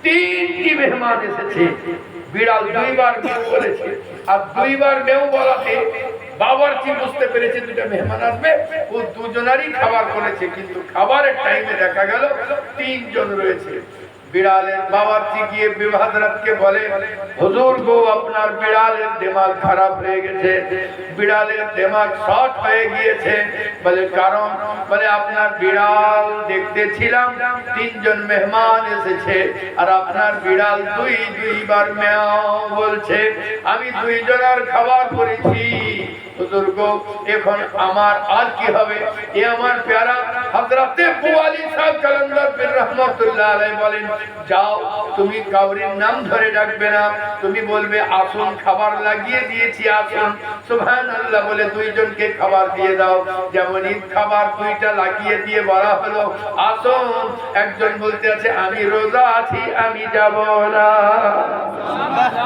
তিনটি মেহমান এসেছে, বিড়াল দুইবার মেও বলেছে আর দুইবার মেও বলাতে বাবরচি বুঝতে পেরেছে দুটো মেহমান আসবে, ও দুজনারই খাবার করেছে। কিন্তু খাবারের টাইমে দেখা গেল তিনজন রয়েছে। বিড়ালের বাবরচি গিয়ে হযরতকে বলে, হুজুর গো আপনার বিড়ালের দিমাগ খারাপ হয়ে গেছে, বিড়ালের দিমাগ শর্ট হয়ে গিয়েছে। বলে কারণ? বলে আপনার বিড়াল দেখতেছিলাম তিনজন মেহমান এসেছে আর আপনার বিড়াল দুইবার ম্যাও বলছে, আমি দুইজনের খাবার করেছি। হুজুর গো এখন আমার আর কি হবে? এ আমার প্যারা হযরতে বু আলী সাহেব কালান্দার পীর রহমাতুল্লাহ আলাইহি বলেন, যাও তুমি কাউরির নাম ধরে ডাকবে না, তুমি বলবে আসুন খাবার লাগিয়ে দিয়েছি আসুন। সুবহানাল্লাহ বলে দুইজনকে খাবার দিয়ে দাও। যেমন ঈদ খাবার দুইটা লাগিয়ে দিয়ে বলা হলো আসুন, একজন বলতে আছে আমি রোজা আছি আমি যাব না।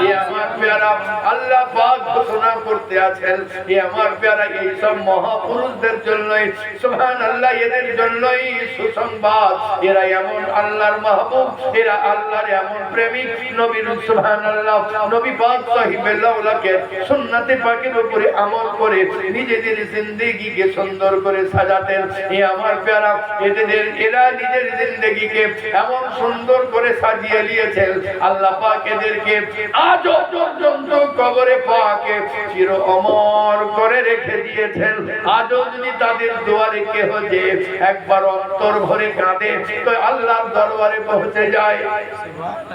এ আমার প্যারা আল্লাহ পাক ঘোষণা করতে আছেন, এ আমার প্যারা এই সব মহাপুরুষদের জন্যই সুবহানাল্লাহ, এদের জন্যই সুসংবাদ। এরা এমন আল্লাহর মাহবুব, এরা আল্লাহর এমন প্রেমিক। নবীর সুবহানাল্লাহ নবী পাক সাহিবে লাউলাকে সুন্নাতে পাকের উপরে আমল করে নিজেদের জিন্দেগিকে সুন্দর করে সাজাতেন। এ আমার প্যারা এরা নিজের জিন্দেগিকে এমন সুন্দর করে সাজিয়ে নিয়েছেন আল্লাহ পাক এদেরকে আজও পর্যন্ত কবরে পাকে চির অমর করে রেখে দিয়েছেন। আজও যদি তাদের দুয়ারে কেহ যে একবার অন্তর ভরে কাঁদে তো আল্লাহর দরবারে পৌঁছে যায়।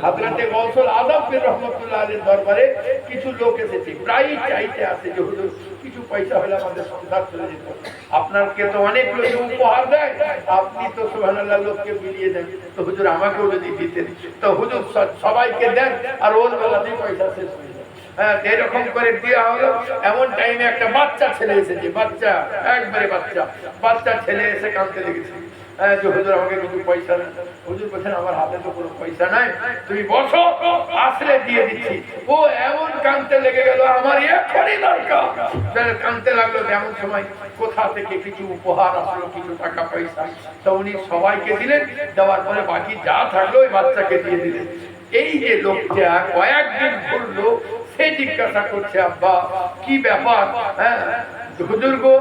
হযরতে গৌসুল আযম পীর রহমাতুল্লাহ আলাইহির দরবারে কিছু লোক এসেছে, প্রায় চাইতে আসে যে হুজুর কিছু পয়সা হলে আমাদের সংসার চলে যেত। আপনাকে তো অনেক লোক উপহার দেয়, আপনি তো সুবহানাল্লাহ লোককে বিলিয়ে দেন, তো হুজুর আমাকেও যদি দিতেন। তো হুজুর সবাইকে দেন আর ওর বেলাতেই পয়সা শেষ হয়ে যায়। এরকম করে দেওয়া হলো। এমন টাইমে একটা বাচ্চা ছেলে এসেছে, বাচ্চা একবারে বাচ্চা ছেলে এসে কাঁদতে লেগেছে যে হুজুর আমাকে কিছু পয়সা নেই। হুজুর বলছেন আমার হাতে তো কোনো পয়সা নাই, তুমি বসো আসলে দিয়ে দিচ্ছি। ও এমন কানতে লেগে গেল, আমার এখনই দরকার। কানতে লাগলো, এমন সময় কোথা থেকে কিছু উপহার আসলো, কিছু টাকা পয়সা। তো উনি সবাইকে দিলেন, দেওয়ার পরে বাকি যা থাকলো ওই বাচ্চাকে দিয়ে দিলেন। এই যে লোকটা কয়েকদিন ঘুরলো, সে জিজ্ঞাসা করছে, আব্বা কি ব্যাপার? হ্যাঁ হুজুর গো,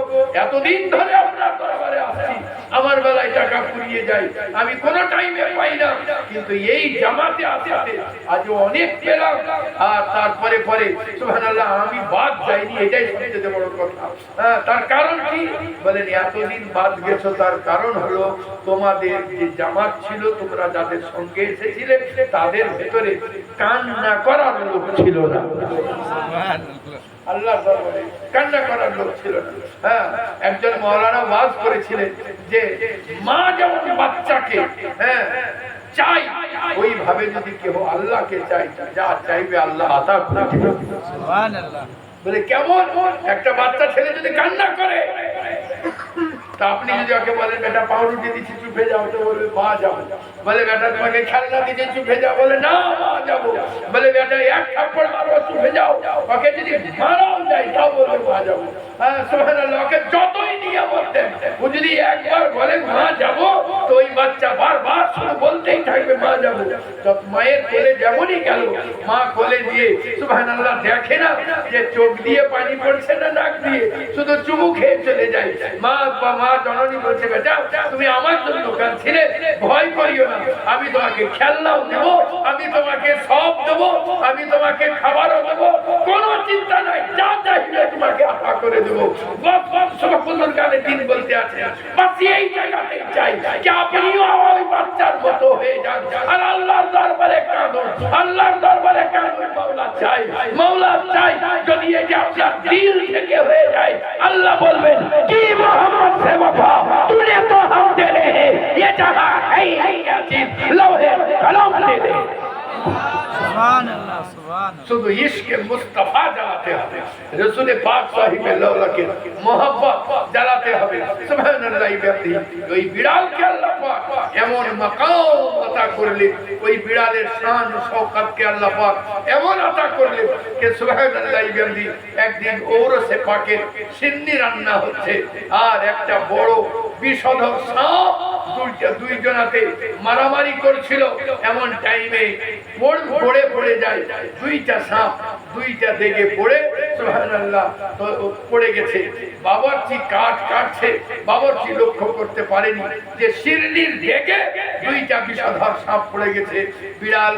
এতদিন ধরে আপনার দরবারে আসছি, আমার বেলায় টাকা ফুরিয়ে যায়, আমি কোনো টাইমে পাই না, কিন্তু এই জামাতে আসতে আজ অনেক পেলাম। আর তারপরে পরে সুবহানাল্লাহ আমি বাদ যাইনি, এটাই সবচেয়ে বড় কথা। তার কারণ কি বলেন? এতদিন বাদ গেছো, তার কারণ হলো তোমাদের যে জামাত ছিল, তোমরা যাদের সঙ্গে এসেছিলে তাদের ভেতরে কান্না করার লোক ছিল না। আল্লাহ দরবারে কান্না করার লোক ছিল না। একজন মাওলানা ওয়াজ করেছিলেন যে মা যেমন বাচ্চাকে চাই, ওইভাবে যদি কেউ আল্লাহকে চাই, যা চাইবে আল্লাহ আতা করে দিবেন। সুবহানাল্লাহ। বলে কেমন? একটা বাচ্চা ছেলে যদি কান্না করে, তা আপনি যদি ওকে বলেন বেটা পাউরুটি দিচ্ছি চুপে যাও, তো বলবে মা যাবো। বলে বেটা তোমাকে খেলনা দিচ্ছি চুপে যাও, বলে না মা যাবো। বলে বেটা এক থাপ্পড় মারো চুপে যাও, ওকে যদি মারাও যায় তাও বলবে মা যাবো। সুবহানাল্লাহ। ওকে যতই নিয়ে বলতেন, ও যদি একবার বলে মা যাবো, তো ওই বাচ্চা বারবার শুধু বলতেই থাকবে মা যাবো। যত মায়ের কোলে যেমনই গেল, মা কোলে দিয়ে সুবহানাল্লাহ দেখে না যে চোখ দিয়ে পানি পড়ছে না নাক দিয়ে, শুধু চুমু খেয়ে চলে যায়। মা জননী বলছে বেটা তুমি আমার জন্য কাঁদছিলে, ভয় করিও না, আমি তোমাকে খেলনাও দেব, আমি তোমাকে সব দেব, আমি তোমাকে খাবারও দেব, কোনো চিন্তা নাই, যা চাইবে তোমাকে আশা করে দেবো। সবগুলোর গানে দিন বলতে আছে, বাস এই জায়গাতেই চাই যে আপনিও আমার বাচ্চার মতো হয়ে যান, আর আল্লাহর দরবারে কাঁদুন, আল্লাহর দরবারে কাঁদুন। মাওলা চাই, মাওলা চাই যদি এটা আপনার দিল থেকে হয়ে যায়, আল্লাহ বলবেন কি मोहम्मद से वफा तूने तो हम तेरे हैं, ये जहां है क्या चीज लौहे कलम दे दे। सुभान अल्लाह। শুধু ইশকে মুস্তাফা জ্বালাতে হবে, রাসূল পাক সাহেবের লওলাকে মোহাব্বত জ্বালাতে হবে। সুবহানাল্লাহ। ওই বিড়ালকে আল্লাহ পাক এমন মাকাম আতা করলেন, ওই বিড়ালের শান শওকতকে আল্লাহ পাক এমন আতা করলেন যে সুবহানাল্লাহ। একদিন ওরসে পাকের সিন্নি রান্না হচ্ছে, আর একটা বড় বিষধর সাপ দুইজনাতে মারামারি করছিল। এমন টাইমে পড়ে পড়ে যায় দুইটা সাপ, দুইটা দেখে পড়ে সুবহানাল্লাহ পড়ে গেছে। বাবরচি কাটছে, বাবরচি লক্ষ্য করতে পারেনি যে শিরনির দেখে দুইটা বিষধর সাপ পড়ে গেছে। বিড়াল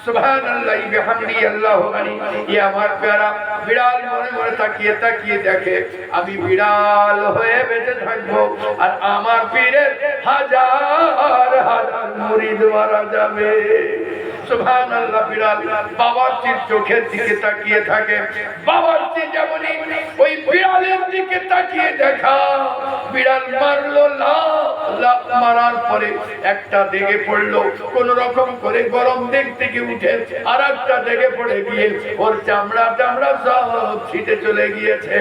সুবহানাল্লাহ বিহামদি আল্লাহু গানি, এ আমার প্যারা বিড়াল মনে মনে তাকিয়ে দেখে আমি বিড়াল হয়ে বেঁচে থাকবো, আর আমার পীরের হাজার হাজার মুরিদ মারা যাবে। সুবহানাল্লাহ। বিড়াল বাবরচির চোখের দিকে তাকিয়ে থাকে, বাবরচি যেমনই ওই বিড়ালের দিকে তাকিয়ে দেখা, বিড়াল মারলো লাফ মারার পরে একটা দেখে পড়লো, কোন রকম করে গরম দিক থেকে উঠে আর একটা দেখে পড়ে গিয়ে ওর চামড়া সব ছিটে চলে গিয়েছে।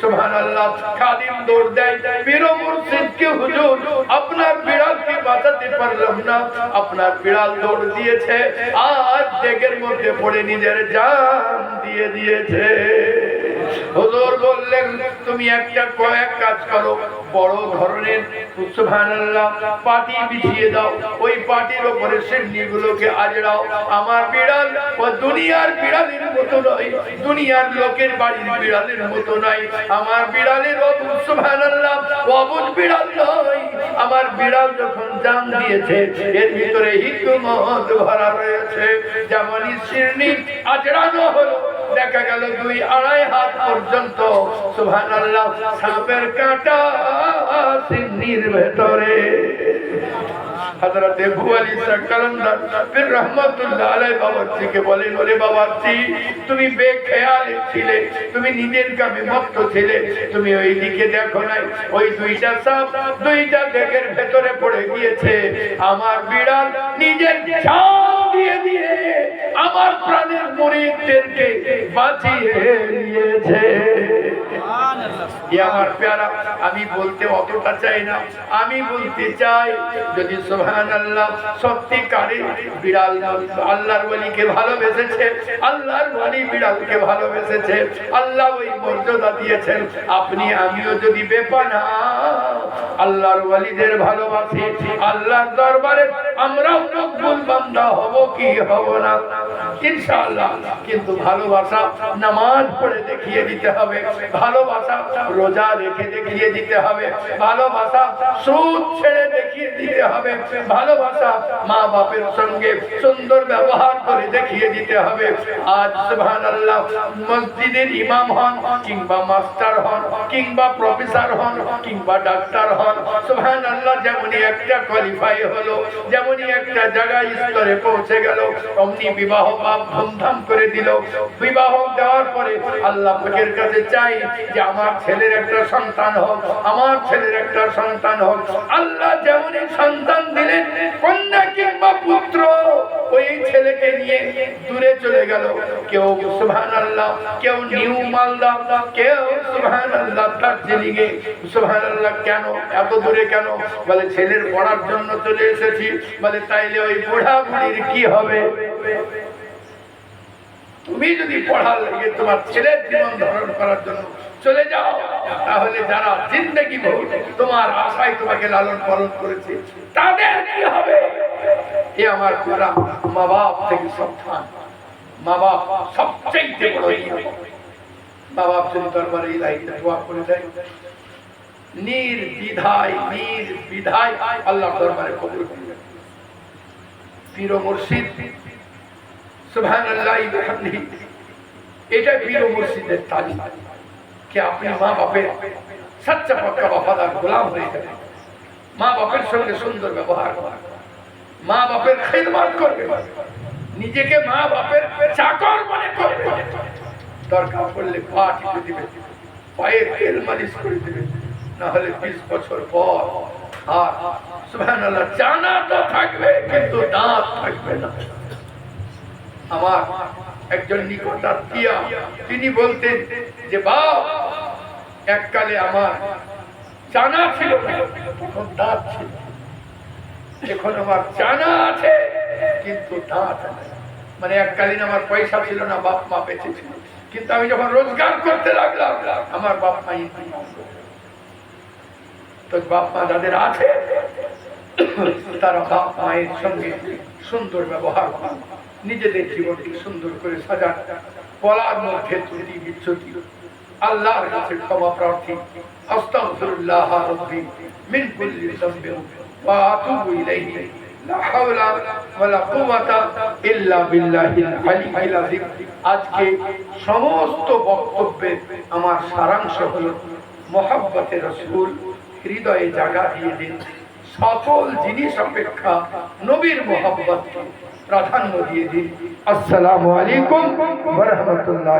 সুবহানাল্লাহ। খাদিম দৌড় দেয়, পীর মুর্শিদকে হুজুর আপনার বিড়ালকে বাঁচাতে পারলাম না, আপনার বিড়াল দৌড় দিয়েছে আর ডেকের মধ্যে পড়ে নিজের জান দিয়ে দিয়েছে। হুজুর বললেন তুমি কয়েক কাজ করো, বড় ধরনের সুবহানাল্লাহ পাটি বিছিয়ে দাও, ওই পাটির উপরে সিন্নিগুলোকে আজড়াও। আমার বিড়াল ও দুনিয়ার বিড়ালের মতো নয়, দুনিয়ার লোকের বাড়ির বিড়ালের মতো নয়, আমার বিড়ালের অবুঝ সুবহানাল্লাহ অবুঝ বিড়াল নয়। আমার বিড়াল যখন জান দিয়েছে এর ভিতরে হিকমত ভরা রয়েছে। যেমনই সিন্নি আজড়ানো হলো, দেখা গেল 2-2.5 হাত পর্যন্ত সুবহানাল্লাহ সাপের কাঁটা সিন্নির ভেতরে। হযরত আবু আলী সাকালান্দার পীর রহমাতুল্লাহ আলাইহি বাবাজিকে বলেন, ওরে বাবাজি তুমি বেখেয়াল ছিলে, তুমি নিজের কামে মত্ত ছিলে, তুমি ওই দিকে দেখো নাই, ওই দুইটা সাপ দুইটা ডেকের ভেতরে পড়ে গিয়েছে। আমার বিড়াল নিজের জান দিয়ে দিয়ে আমার প্রাণের মুরিদদেরকে বাঁচিয়ে নিয়েছে। সুবহানাল্লাহ। এ আমার প্যারা, আমি বলতে অতটা চাই না, আমি বলতে চাই যদি সুবহানাল্লাহ সত্যিকারে বিড়াল আল্লাহর ওলিকে ভালোবেসেছে, আল্লাহর ওলি বিড়ালকে ভালোবেসেছে, আল্লাহ ওই মর্যাদা দিয়েছেন, আপনি আমিও যদি বেপানা আল্লাহর ওলিদের ভালোবাসি, আল্লাহর দরবারে আমরাও মকবুল বান্দা হব কি হব না ইনশাআল্লাহ। কিন্তু ভালোবাসা নামাজ পড়ে দেখিয়ে দিতে হবে, ভালোবাসা রোজা রেখে দেখিয়ে দিতে হবে, ভালোবাসা সুদ ছেড়ে দেখিয়ে দিতে হবে, ভালোবাসা মা বাপের সঙ্গে সুন্দর ব্যবহার করে দেখিয়ে দিতে হবে। আজ সুবহানাল্লাহ মসজিদের ইমাম হন কিংবা মাস্টার হন কিংবা প্রফেসর হন কিংবা ডাক্তার হন, সুবহানাল্লাহ যেমনই একটা কোয়ালিফাই হলো, যেমনই একটা জায়গায় স্তরে পৌঁছে গেল, অমনি বিবাহ বাপ ধুমধাম করে দিল। বিবাহ দেওয়ার পরে আল্লাহ পাকের কাছে চাই যে আমার ছেলের একটা সন্তান হোক, আমার ছেলের একটা সন্তান হোক। আল্লাহ যেমনই সন্তান দিলেন, কন্যা কিংবা পুত্র, ওই ছেলেকে নিয়ে দূরে চলে গেল। কেউ সুবহানাল্লাহ, কেউ নিউ মালদা, কেউ সুবহানাল্লাহ দার্জিলিংয়ে। সুবহানাল্লাহ কেন এত দূরে কেন? বলে ছেলের পড়ার জন্য চলে এসেছি। বলে তাইলে ওই বুড়া বুড়ির কি হবে? তুমি যদি পড়ার লাগে তোমার ছেলের জীবন ধারণ করার জন্য চলে যাও, তাহলে যারা জিন্দেগি ভর তোমার আশায় তোমাকে লালন পালন করেছে তাদের কি হবে? এ আমার পুরা মা বাপ থেকে সাবধান। মা বাপ সবচেয়ে বড় নিয়ামত। মা বাপ যদি দরবারে ইলাহিতে দোয়া করে দেয়, নির্দ্বিধায় আল্লাহর দরবারে কবুল করে নেয়। পীর ও মুর্শিদ সুবহানাল্লাহ বিহামদিহি, এটা পীর ও মুর্শিদের তালিম कि अपने माँ बापेर सच्चा पक्का वफादार गुलाम হয়ে যাবে, মা বাপের সঙ্গে সুন্দর ব্যবহার করবে, মা বাপের খিদমত করবে, নিজেকে মা বাপের চাকর মনে করবে, দরকার পড়লে পা টিপে দিবে, পায়ে তেল মালিশ করে দিবে, না হলে 20 বছর পর আর সুবহানাল্লাহ জানা তো থাকবে কিন্তু দাঁত থাকবে না। আমার একজন নিকটাত্মীয় তিনি বলতেন যে বাপ, এককালে আমার জানা ছিল তখন দাঁত ছিল, এখন আমার জানা আছে কিন্তু দাঁত নেই। মানে এককালীন আমার পয়সা ছিল না, বাপ মা বেঁচে ছিল, কিন্তু আমি যখন রোজগার করতে লাগলাম আমার বাপ মা ইন্তেকাল করলো। তো বাপ মা যাদের আছে তারা বাপ মায়ের সঙ্গে সুন্দর ব্যবহার করে নিজেদের জীবনকে সুন্দর করে সাজান। বলার মধ্যে ত্রুটি বিচ্যুতি আল্লাহর কাছে ক্ষমা প্রার্থী। আস্তাগফিরুল্লাহ রাব্বি মিন কুল্লি যামবিন ওয়া আতুবু ইলাইহি, লা হাওলা ওয়ালা কুওয়াতা ইল্লা বিল্লাহিল আলিয়্যিল আযীম। আজকে সমস্ত বক্তব্যে আমার সারাংশ হলো মহব্বতে রাসূল হৃদয়ে জায়গা দিয়ে দিন। সকল জিনিস অপেক্ষা নবীর মহব্বতকে প্রাধান্য দিয়ে দিন। আসসালামু আলাইকুম ওয়া রাহমাতুল্লাহ।